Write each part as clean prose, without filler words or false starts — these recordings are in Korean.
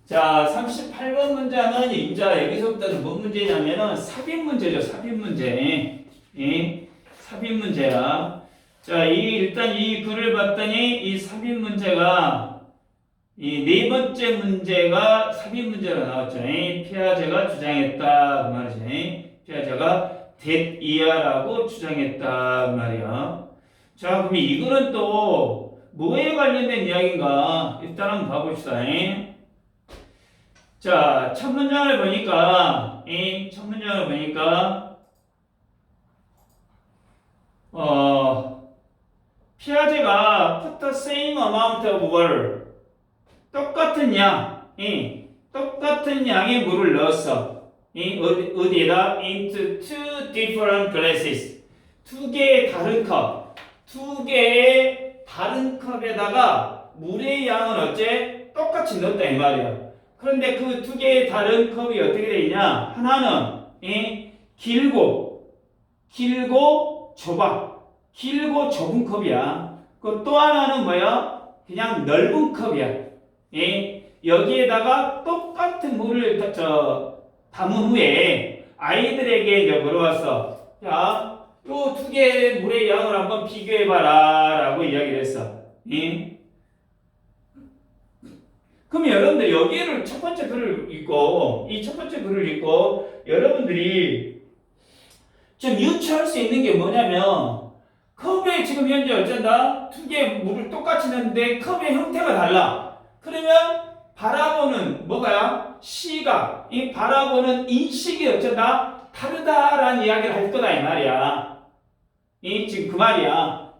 자, 38번 문제는 이제 여기서부터는 뭔 문제냐면은 삽입 문제죠. 삽입 문제. 예, 삽입 문제야. 자, 일단 이 글을 봤더니 이 삽입 문제가 이 네 번째 문제가 삽입 문제가 나왔죠. 피아제가 주장했다 그 말이지. 피아제가 that 이하라고 주장했다 그 말이야. 자, 그럼 이거는 또 뭐에 관련된 이야기인가? 일단 한번 봐봅시다. 자, 첫 문장을 보니까, 피아제가 put the same amount of water, 똑같은 똑같은 양의 물을 넣었어. 어디에다? into two different glasses. 두 개의 다른 컵에다가 물의 양은 어째? 똑같이 넣었다 이 말이야. 그런데 그 두 개의 다른 컵이 어떻게 되어 있냐? 하나는 길고 좁은 컵이야. 그 또 하나는 뭐야? 그냥 넓은 컵이야. 여기에다가 똑같은 물을 담은 후에 아이들에게 이제 물어봤어. 자, 요 두 개의 물의 양을 한번 비교해봐라 라고 이야기를 했어. 그럼 여러분들 여기를 첫 번째 글을 읽고 이 첫 번째 글을 읽고 여러분들이 좀 유추할 수 있는 게 뭐냐면 컵에 지금 현재 어쩐다? 두 개의 물을 똑같이 넣는데 컵의 형태가 달라. 그러면 바라보는 뭐가야? 시각, 이 바라보는 인식이 어쩐다? 다르다라는 이야기를 할 거다 이 말이야. 지금 그 말이야.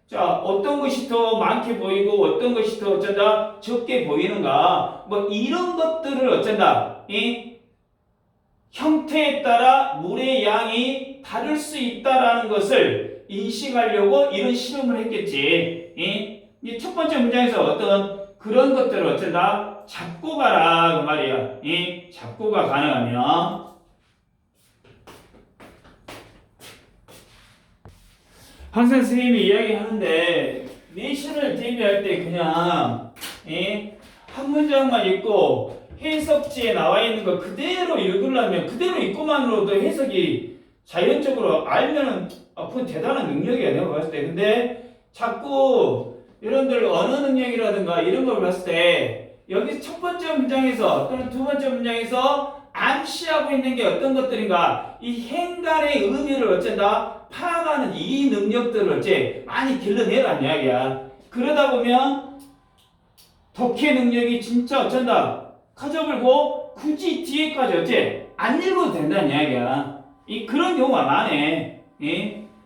자, 어떤 것이 더 많게 보이고 어떤 것이 더 어쩐다? 적게 보이는가? 뭐 이런 것들을 어쩐다? 형태에 따라 물의 양이 다를 수 있다라는 것을 인식하려고 이런 실험을 했겠지. 이 첫 번째 문장에서 어떤 그런 것들을 어쩐다? 잡고 가라 그 말이야. 잡고가 가능하면 항상 선생님이 이야기하는데 내신을 대비할 때 그냥 한 문장만 읽고 해석지에 나와 있는 거 그대로 읽으려면 그대로 읽고만으로도 해석이 자연적으로 알면은 그건 대단한 능력이야 내가 봤을 때. 근데 자꾸 여러분들 언어 능력이라든가 이런 걸 봤을 때 여기 첫 번째 문장에서 또는 두 번째 문장에서 암시하고 있는 게 어떤 것들인가 이 행간의 의미를 어쩐다 파악하는 이 능력들을 어째 많이 길러내란 이야기야. 그러다 보면 독해 능력이 진짜 어쩐다 커져버리고 굳이 뒤에까지 어째 안 읽어도 된다는 이야기야. 그런 경우가 많네.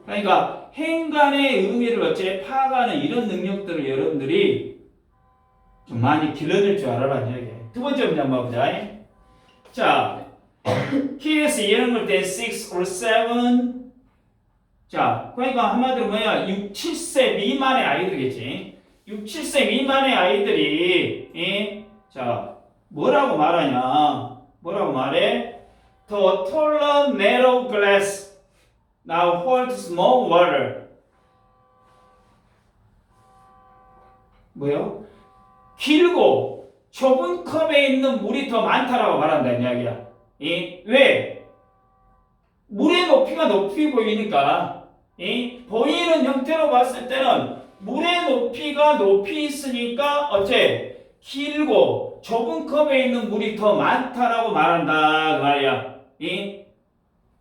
그러니까 행간의 의미를 어째 파악하는 이런 능력들을 여러분들이 좀 많이 길러낼 줄 알아라는 이야기야. 두 번째 문장 한번 보자. 자, 키에서 이런 걸 때 6 or 7. 자, 그러니까 한마디로 뭐야? 6, 7세 미만의 아이들이겠지. 6, 7세 미만의 아이들이 자, 뭐라고 말하냐? 뭐라고 말해? The taller narrow glass now holds small water. 뭐요? 길고 좁은 컵에 있는 물이 더 많다라고 말한다는 이야기야. 왜? 물의 높이가 높이 보이니까 보이는 형태로 봤을 때는 물의 높이가 높이 있으니까 어째 길고 좁은 컵에 있는 물이 더 많다라고 말한다 그 말이야.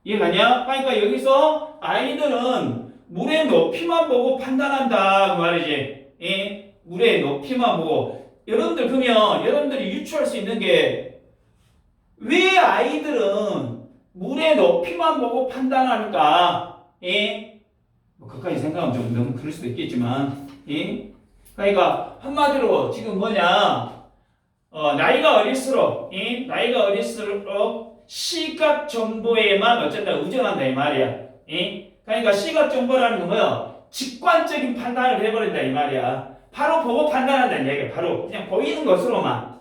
이해가냐? 그러니까 여기서 아이들은 물의 높이만 보고 판단한다 그 말이지. 물의 높이만 보고 여러분들 그러면 여러분들이 유추할 수 있는 게 왜 아이들은 물의 높이만 보고 판단할까? 뭐 그까지 생각하면 좀 너무 그럴 수도 있겠지만, 그러니까 한마디로 지금 뭐냐? 나이가 어릴수록 시각 정보에만 어쨌든 의존한다 이 말이야. 그러니까 시각 정보라는 건 뭐야? 직관적인 판단을 해버린다 이 말이야. 바로 보고 판단한다는 얘기야. 바로 그냥 보이는 것으로만.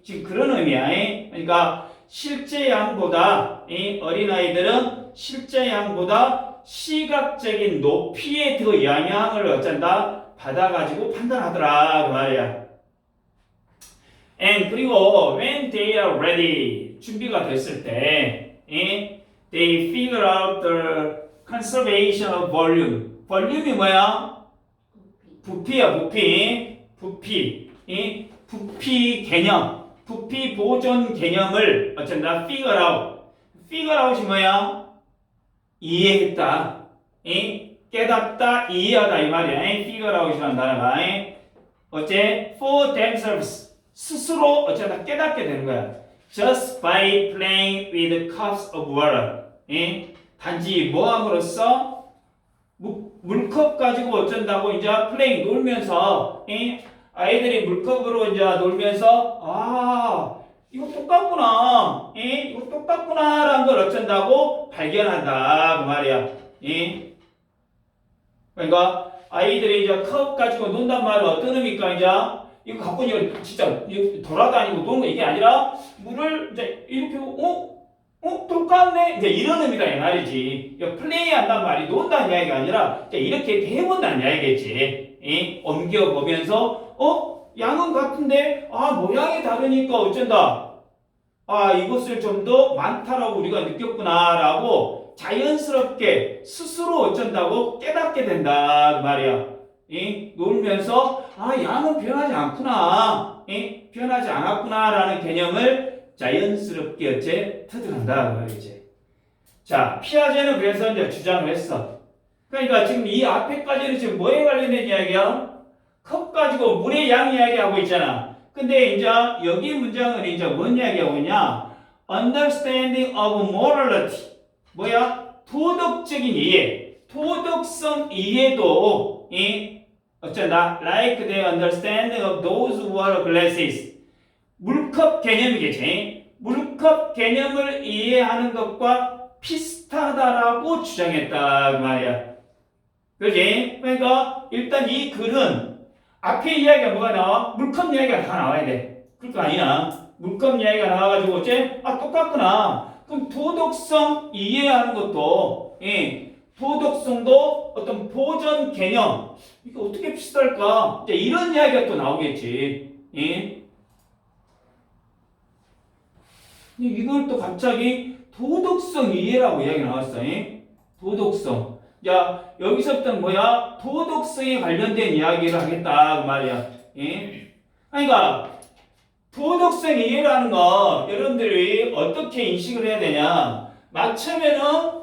지금 그런 의미야. 그러니까 실제 양보다 어린아이들은 실제 양보다 시각적인 높이에 더 영향을 어쩐다 받아가지고 판단하더라 그 말이야. And 그리고 when they are ready 준비가 됐을 때 they figure out the conservation of volume. 볼륨이 뭐야? 부피야 부피. 부피 개념, 부피 보존 개념을 어쩐다? figure out. figure out이 뭐야? 이해했다. 깨닫다, 이해하다 이 말이야. figure out이라는 단어가 어째 for themselves 스스로 어쩌다 깨닫게 되는 거야. Just by playing with cups of water. 단지 뭐함으로써 물컵 가지고 어쩐다고 이제 playing 놀면서 아이들이 물컵으로 이제 놀면서 이거 똑같구나. 이거 똑같구나라는 걸 어쩐다고 발견한다 그 말이야. 그러니까 아이들이 이제 컵 가지고 논단 말은 어떤 의미입니까? 이제 이거 갖고 이거 진짜 돌아다니고 노는 거 이게 아니라 물을 이제 이렇게 똑같네 이제 이런 의미다 이 말이지. 플레이 한단 말이 논다는 이야기가 아니라 이렇게 해본다는 이야기겠지. 옮겨 보면서 양은 같은데 모양이 다르니까 어쩐다. 이것을 좀 더 많다라고 우리가 느꼈구나라고 자연스럽게 스스로 어쩐다고 깨닫게 된다 그 말이야. 놀면서 양은 변하지 않구나. 변하지 않았구나라는 개념을 자연스럽게 어째 터득한다 그 말이지. 자, 피아제는 그래서 이제 주장을 했어. 그러니까 지금 이 앞에까지는 지금 뭐에 관련된 이야기야? 컵 가지고 물의 양 이야기하고 있잖아. 근데 이제 여기 문장은 이제 뭔 이야기하고 있냐? Understanding of morality. 뭐야? 도덕적인 이해. 도덕성 이해도 어쩐다? Like the understanding of those water glasses. 물컵 개념이겠지. 물컵 개념을 이해하는 것과 비슷하다라고 주장했다 그 말이야. 그지? 그러니까 일단 이 글은 앞에 이야기가 뭐가 나와? 물컵 이야기가 다 나와야 돼. 그럴 거 아니야. 물컵 이야기가 나와가지고 어째? 똑같구나. 그럼 도덕성 이해하는 것도 도덕성도 어떤 보전 개념 이게 어떻게 비슷할까? 이제 이런 이야기가 또 나오겠지. 이걸 또 갑자기 도덕성 이해라고 이야기 나왔어. 도덕성. 야, 여기서부터는 뭐야? 도덕성에 관련된 이야기를 하겠다 그 말이야. 그러니까 도덕성 이해라는 거 여러분들이 어떻게 인식을 해야 되냐? 마침에는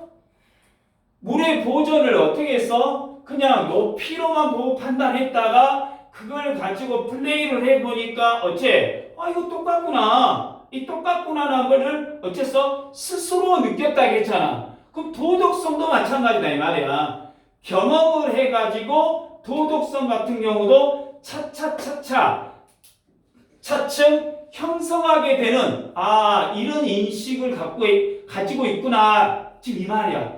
물의 보존을 어떻게 했어? 그냥 높이로만 보고 판단했다가 그걸 가지고 플레이를 해보니까 어째? 이거 똑같구나. 이 똑같구나라는 거를 어째서 스스로 느꼈다 했잖아. 그럼 도덕성도 마찬가지다 이 말이야. 경험을 해가지고 도덕성 같은 경우도 차츰 형성하게 되는 이런 인식을 가지고 있구나 지금 이 말이야.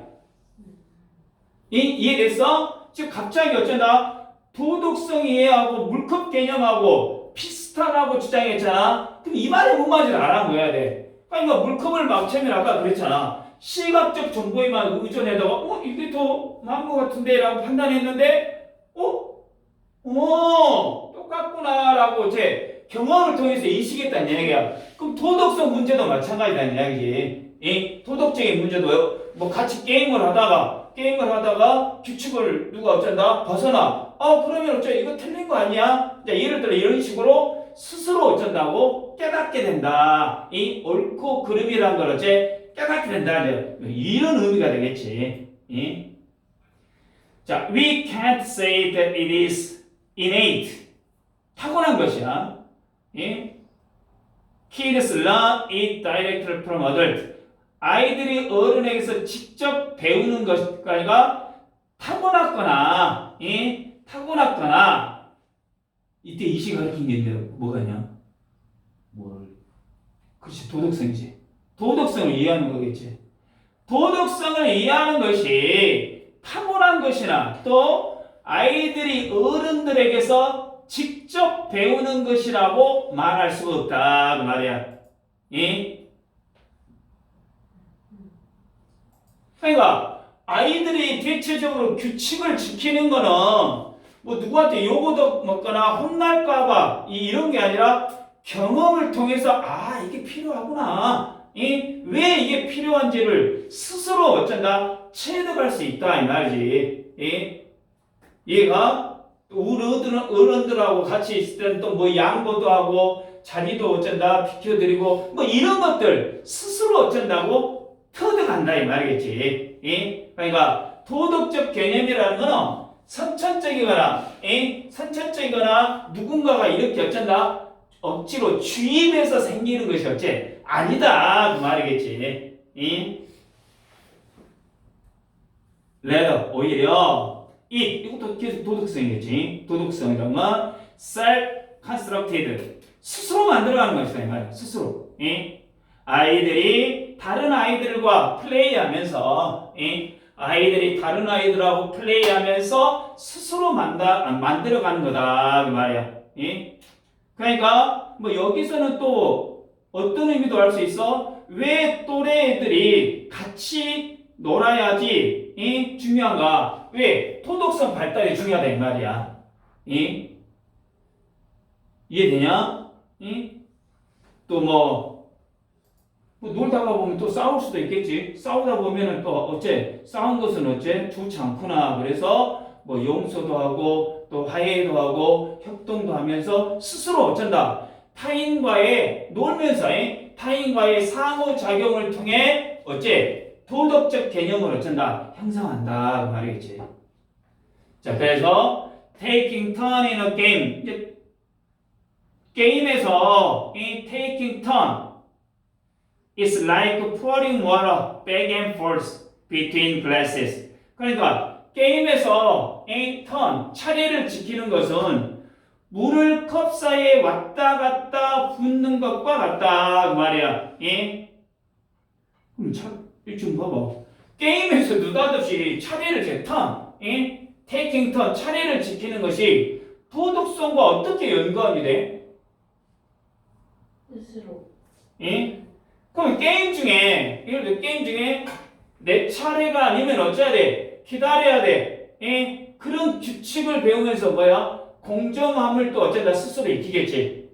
이해됐어? 지금 갑자기 어쩐다 도덕성 이해하고 물컵 개념하고 비슷하다고 주장했잖아. 그럼 이 말의 무마지를 알아보아야 돼. 그러니까 물컵을 막채면 아까 그랬잖아. 시각적 정보에만 의존해다가 이게 더 나은 것 같은데 라고 판단했는데 똑같구나 라고 제 경험을 통해서 인식했다는 이야기야. 그럼 도덕성 문제도 마찬가지다는 이야기지. 도덕적인 문제도 뭐 같이 게임을 하다가 규칙을 누가 어쩐다 벗어나 그러면 어째 이거 틀린 거 아니야? 예를 들어 이런 식으로 스스로 어쩐다고 깨닫게 된다. 이 옳고 그름이란 걸 어째 깨닫게 된다. 이런 의미가 되겠지. 자, we can't say that it is innate. 타고난 것이야. Kids learn it directly from adults. 아이들이 어른에게서 직접 배우는 것이 아니라 타고났거나 이때 이시 가르친 게 뭐가냐? 그렇지, 도덕성이지. 도덕성을 이해하는 거겠지. 도덕성을 이해하는 것이 타고난 것이나 또 아이들이 어른들에게서 직접 배우는 것이라고 말할 수가 없다 그 말이야. 그러니까 아이들이 대체적으로 규칙을 지키는 거는 뭐 누구한테 요구도 먹거나 혼날까봐 이런 게 아니라 경험을 통해서 이게 필요하구나. 왜 이게 필요한지를 스스로 어쩐다 체득할 수 있다 이 말이지. 얘가 우리 어른들하고 같이 있을 때는 또 뭐 양보도 하고 자기도 어쩐다 비켜드리고 뭐 이런 것들 스스로 어쩐다고 터득한다 이 말이겠지. 그러니까 도덕적 개념이라는 거는 선천적이거나 누군가가 이렇게 어쩐다 억지로 주입해서 생기는 것이 어째 아니다 그 말이겠지. rather 오히려 이것도 계속 도덕성이겠지. 도덕성이란 건 self-constructed 스스로 만들어가는 것이다 이 말이야. 스스로. 아이들이 다른 아이들과 플레이하면서 아이들이 다른 아이들하고 플레이하면서 스스로 만들어가는 거다 그 말이야. 그러니까 뭐 여기서는 또 어떤 의미도 알 수 있어? 왜 또래 애들이 같이 놀아야지 중요한가? 왜? 도덕성 발달이 중요하다 이 말이야. 이해되냐? 또 뭐 놀다가 보면 또 싸울 수도 있겠지. 싸우다 보면은 또 어째 싸운 것은 어째 좋지 않구나. 그래서 뭐 용서도 하고 또 화해도 하고 협동도 하면서 스스로 어쩐다 타인과의 놀면서 타인과의 상호작용을 통해 어째 도덕적 개념을 어쩐다 형성한다 그 말이겠지. 자, 그래서 taking turn in a game 이제 게임에서 이 taking turn is like pouring water back and forth between glasses. 그러니까 게임에서 턴 차례를 지키는 것은 물을 컵 사이에 왔다 갔다 붓는 것과 같다 그 말이야. 그럼 좀 봐봐. 게임에서 느닷없이 차례를 테이킹 턴 차례를 지키는 것이 도덕성과 어떻게 연관이 돼? 스스로. 그럼 게임 중에 내 차례가 아니면 어쩌야 돼? 기다려야 돼. 그런 규칙을 배우면서 공정함을 또 어쩌다 스스로 익히겠지.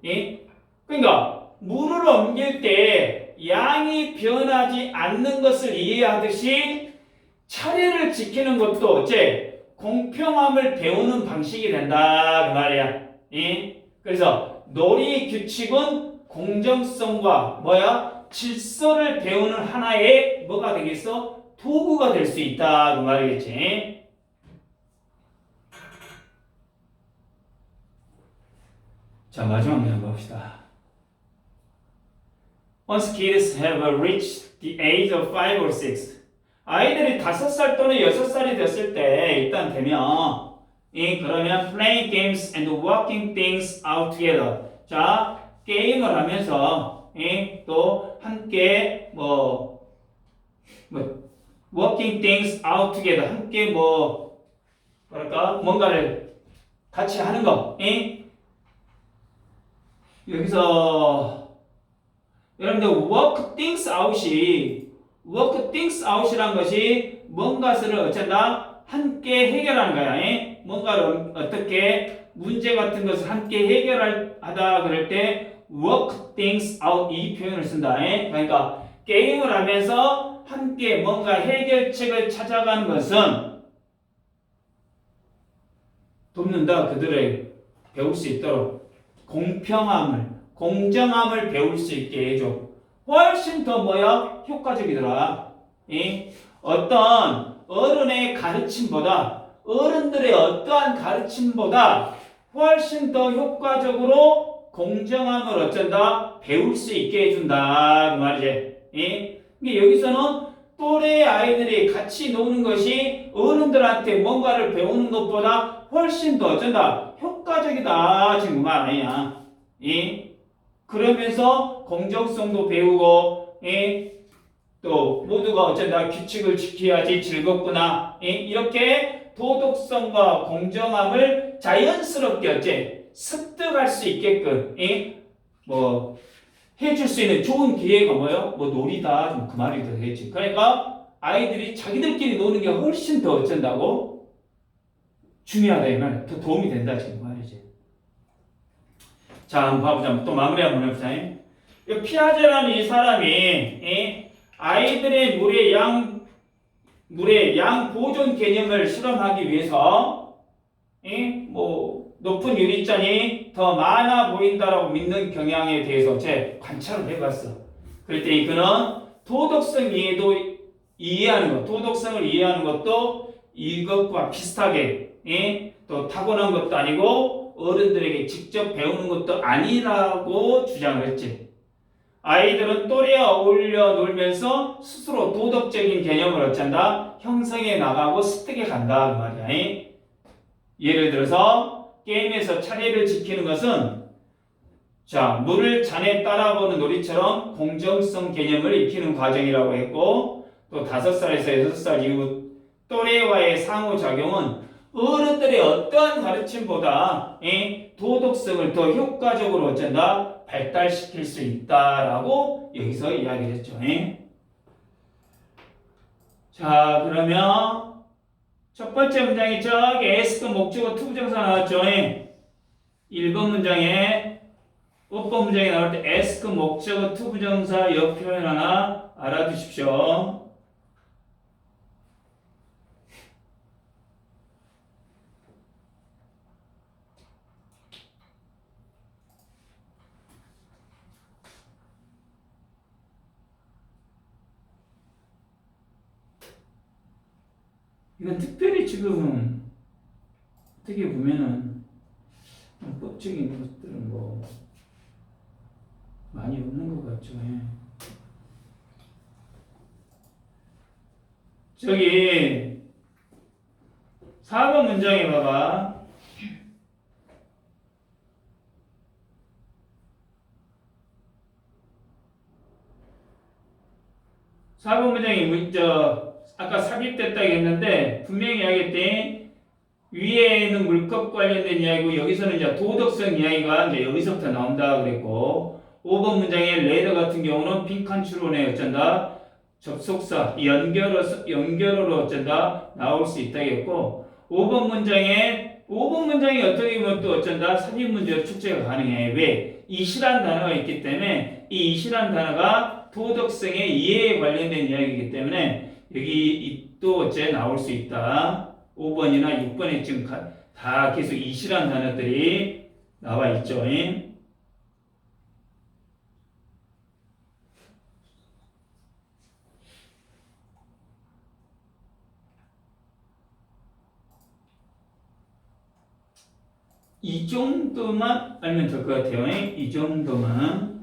그러니까 물을 옮길 때 양이 변하지 않는 것을 이해하듯이 차례를 지키는 것도 어째 공평함을 배우는 방식이 된다 그 말이야. 그래서 놀이 규칙은 공정성과 질서를 배우는 하나의 뭐가 되겠어? 도구가 될 수 있다 그 말이겠지. 자, 마지막 문제 봅시다. Once kids have reached the age of 5 or 6 아이들이 5살 또는 6살이 됐을 때 일단 되면 그러면 playing games and working things out together 자, 게임을 하면서 또 함께 working things out together 함께 뭔가를 같이 하는 거. 여기서 여러분들 work things out이란 것이 뭔가를 어쩐다 함께 해결하는 거야. 뭔가를 어떻게 문제 같은 것을 함께 해결하다 그럴 때 work things out 이 표현을 쓴다. 그러니까 게임을 하면서 함께 뭔가 해결책을 찾아가는 것은 돕는다. 그들을 배울 수 있도록 공정함을 배울 수 있게 해줘. 훨씬 더 효과적이더라. 어떤 어른의 가르침보다 어른들의 어떠한 가르침보다 훨씬 더 효과적으로 공정함을 어쩐다 배울 수 있게 해준다 그 말이지. 여기서는 또래 아이들이 같이 노는 것이 어른들한테 뭔가를 배우는 것보다 훨씬 더 어쩐다 효과적이다 지금 그 말 아니야. 그러면서 공정성도 배우고 또 모두가 어쩐다 규칙을 지켜야지 즐겁구나. 이렇게 도덕성과 공정함을 자연스럽게 어째 습득할 수 있게끔 해줄 수 있는 좋은 기회가 놀이다. 좀 그 말이 되겠지. 그러니까 아이들이 자기들끼리 노는 게 훨씬 더 어쩐다고 중요하다 이 말. 더 도움이 된다 지금 말이지. 자, 한번 봐보자. 또 마무리 한번 해보자. 이 피아제라는 이 사람이 아이들의 물의 양 보존 개념을 실험하기 위해서 뭐 높은 유리잔이 더 많아 보인다라고 믿는 경향에 대해서 제 관찰을 해봤어. 그랬더니 그는 도덕성 도덕성을 이해하는 것도 이것과 비슷하게 또 타고난 것도 아니고 어른들에게 직접 배우는 것도 아니라고 주장을 했지. 아이들은 또래와 어울려 놀면서 스스로 도덕적인 개념을 어쩐다? 형성해 나가고 습득해 간다 그 말이야. 예를 들어서 게임에서 차례를 지키는 것은 자, 물을 잔에 따라보는 놀이처럼 공정성 개념을 익히는 과정이라고 했고 또 5살에서 6살 이후 또래와의 상호작용은 어른들의 어떠한 가르침보다 도덕성을 더 효과적으로 어쩐다? 발달시킬 수 있다라고 여기서 이야기를 했죠. 자, 그러면 첫 번째 문장이 저기 에스크 목적어 투부정사 나왔죠. 1번 문장에 5번 문장에 나올 때 에스크 목적어 투부정사 역 표현 하나 알아두십시오. 이건 특별히 지금 어떻게 보면은 법적인 것들은 뭐 많이 없는 것 같죠. 저기 4번 문장에 봐봐. 사번 문장이 아까 삽입됐다고 했는데 분명히 이야기했더니 위에는 물컵 관련된 이야기고 여기서는 이제 도덕성 이야기가 이제 여기서부터 나온다 그랬고 5번 문장의 레더 같은 경우는 빈칸 추론에 어쩐다 접속사 연결어로 어쩐다 나올 수 있다겠고 5번 문장이 어떻게 보면 또 어쩐다 삽입 문제로 축제가 가능해. 왜? 이시란 단어가 있기 때문에 이 이시란 단어가 도덕성의 이해에 관련된 이야기이기 때문에 여기 또 어째 나올 수 있다. 5번이나 6번에 지금 다 계속 이시란 단어들이 나와 있죠. 이 정도만 알면 될 것 같아요. 이 정도만.